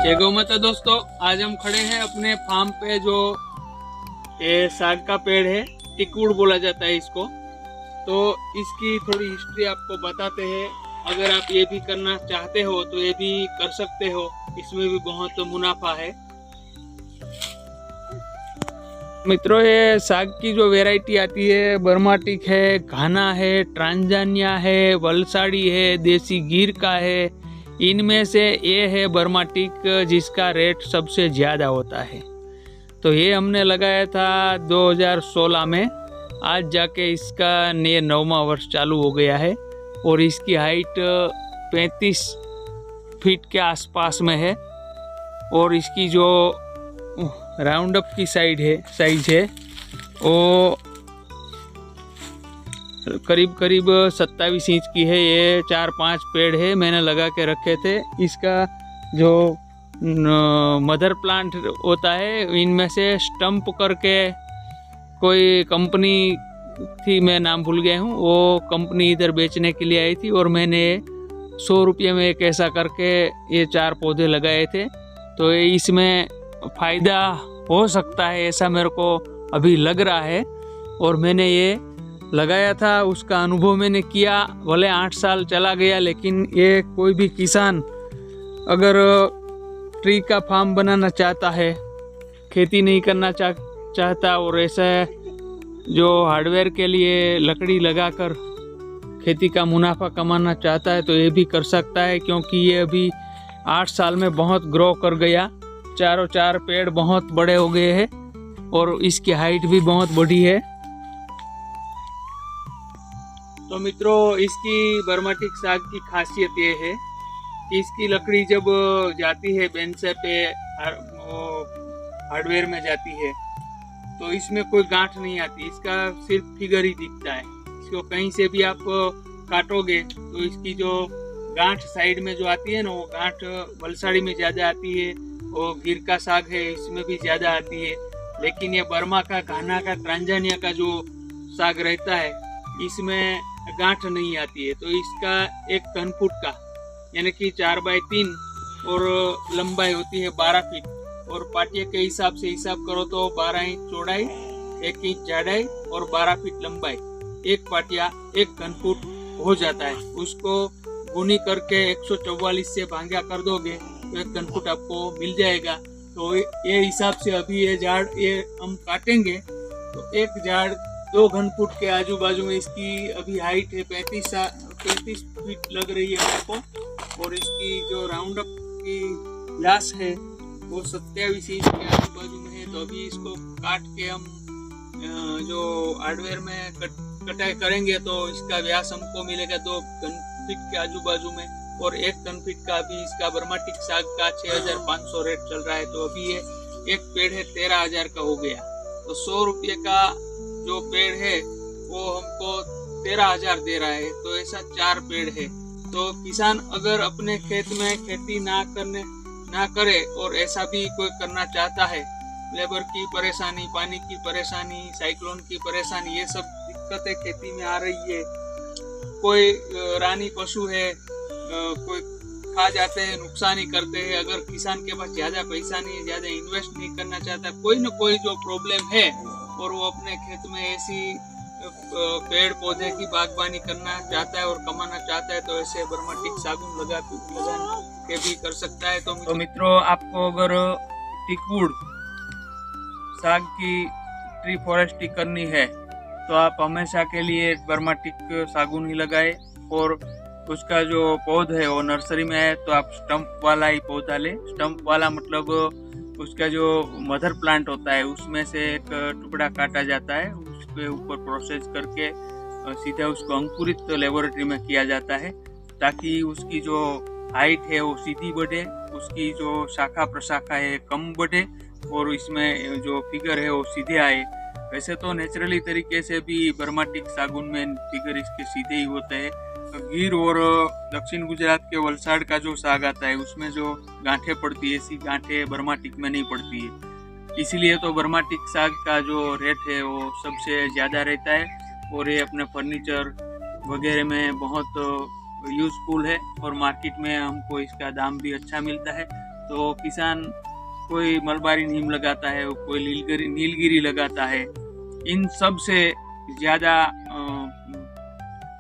जय गौ माता। दोस्तों आज हम खड़े हैं अपने फार्म पे, जो ये साग का पेड़ है, टिकूड़ बोला जाता है इसको। तो इसकी थोड़ी हिस्ट्री आपको बताते हैं। अगर आप ये भी करना चाहते हो तो ये भी कर सकते हो, इसमें भी बहुत मुनाफा है। मित्रों, ये साग की जो वैरायटी आती है, बर्माटिक है, घाना है, ट्रांजानिया है, वलसाड़ी है, देसी गिर का है। इनमें से ये है बर्माटिक, जिसका रेट सबसे ज़्यादा होता है। तो ये हमने लगाया था 2016 में। आज जाके इसका 9वां वर्ष चालू हो गया है और इसकी हाइट 35 फीट के आसपास में है। और इसकी जो राउंड अप की साइज है वो करीब 27 इंच की है। ये 4-5 पेड़ है मैंने लगा के रखे थे। इसका जो मदर प्लांट होता है, इनमें से स्टम्प करके कोई कंपनी थी, मैं नाम भूल गया हूँ, वो कंपनी इधर बेचने के लिए आई थी और मैंने 100 रुपये में एक ऐसा करके ये 4 पौधे लगाए थे। तो इसमें फ़ायदा हो सकता है, ऐसा मेरे को अभी लग रहा है। और मैंने ये लगाया था, उसका अनुभव मैंने किया। भले 8 साल चला गया, लेकिन ये कोई भी किसान अगर ट्री का फार्म बनाना चाहता है, खेती नहीं करना चाहता और ऐसा जो हार्डवेयर के लिए लकड़ी लगाकर खेती का मुनाफा कमाना चाहता है, तो ये भी कर सकता है। क्योंकि ये अभी 8 साल में बहुत ग्रो कर गया। चारों 4 पेड़ बहुत बड़े हो गए हैं और इसकी हाइट भी बहुत बड़ी है। तो मित्रों, इसकी बर्माटिक साग की खासियत ये है कि इसकी लकड़ी जब जाती है बेंचे पे, हार्डवेयर में जाती है, तो इसमें कोई गांठ नहीं आती। इसका सिर्फ फिगर ही दिखता है। इसको कहीं से भी आप काटोगे तो इसकी जो गांठ साइड में जो आती है ना, वो गांठ वलसाड़ी में ज़्यादा आती है। वो गिर का साग है, इसमें भी ज़्यादा आती है। लेकिन ये बर्मा का, घाना का, ट्रांजानिया का जो साग रहता है, इसमें गांठ नहीं आती है। तो इसका 1 घन फुट का, यानी कि 4x3 और लंबाई होती है 12 फीट। और पाटिया के हिसाब से हिसाब करो तो 12 इंच चौड़ाई, 1 इंच चौड़ाई और 12 फीट लंबाई, एक पाटिया 1 घन फुट हो जाता है। उसको गुनी करके 144 से भांगा कर दोगे तो 1 घन फुट आपको मिल जाएगा। तो ये हिसाब से अभी ये झाड़ ये हम काटेंगे तो एक झाड़ 2 घन फुट के आजू बाजू में इसकी अभी हाइट है 35 फीट लग रही है मेरे को। और इसकी जो राउंड अप की व्यास है वो 27 इंच के आजू बाजू में है। तो अभी इसको काट के हम जो हार्डवेयर में कटाई करेंगे तो इसका व्यास हमको मिलेगा 2 घन फीट के आजू बाजू में। और 1 घन फीट का अभी इसका बर्माटिक साग का 6500 रेट चल रहा है। तो अभी ये एक पेड़ है 13,000 का हो गया। तो 100 रुपये का जो पेड़ है वो हमको 13,000 दे रहा है। तो ऐसा 4 पेड़ है। तो किसान अगर अपने खेत में खेती ना करे और ऐसा भी कोई करना चाहता है, लेबर की परेशानी, पानी की परेशानी, साइक्लोन की परेशानी, ये सब दिक्कतें खेती में आ रही है। कोई रानी पशु है, कोई खा जाते हैं, नुकसान ही करते हैं। अगर किसान के पास ज़्यादा पैसा नहीं है, ज़्यादा इन्वेस्ट नहीं करना चाहता, कोई न कोई जो प्रॉब्लम है और वो अपने खेत में ऐसी पेड़ पौधे की बागबानी करना चाहता है और कमाना चाहता है, तो ऐसे बर्माटिक सागुन लगा के भी कर सकता है। तो मित्रों, आपको अगर टिकूड़ साग की ट्री फॉरेस्ट्री करनी है तो आप हमेशा के लिए बर्माटिक सागुन ही लगाए। और उसका जो पौध है वो नर्सरी में है तो आप स्टम्प वाला ही पौधा लें। स्टम्प वाला मतलब उसका जो मदर प्लांट होता है उसमें से एक टुकड़ा काटा जाता है, उसके ऊपर प्रोसेस करके सीधे उसको अंकुरित लेबोरेटरी में किया जाता है, ताकि उसकी जो हाइट है वो सीधी बढ़े, उसकी जो शाखा प्रशाखा है कम बढ़े और इसमें जो फिगर है वो सीधे आए। वैसे तो नेचुरली तरीके से भी बर्माटिक सागुन में फिगर इसके सीधे ही होते हैं। गिर और दक्षिण गुजरात के वलसाड़ का जो साग आता है उसमें जो गांठें पड़ती है, ऐसी गांठें बर्माटिक में नहीं पड़ती है। इसीलिए तो बर्माटिक साग का जो रेट है वो सबसे ज़्यादा रहता है और ये अपने फर्नीचर वगैरह में बहुत यूज़फुल है और मार्केट में हमको इसका दाम भी अच्छा मिलता है। तो किसान कोई मलबारी नीम लगाता है, कोई नीलगिरी लगाता है। इन सब से ज़्यादा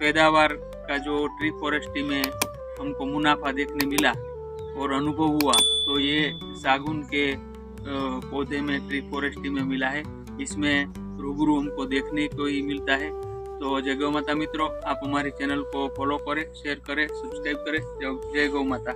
पैदावार का जो ट्री फॉरेस्ट्री में हमको मुनाफा देखने मिला और अनुभव हुआ, तो ये सागौन के पौधे में ट्री फॉरेस्ट्री में मिला है। इसमें रूबरू हमको देखने को ही मिलता है। तो जय गौ माता मित्रों, आप हमारे चैनल को फॉलो करें, शेयर करें, सब्सक्राइब करें। जय गौ माता।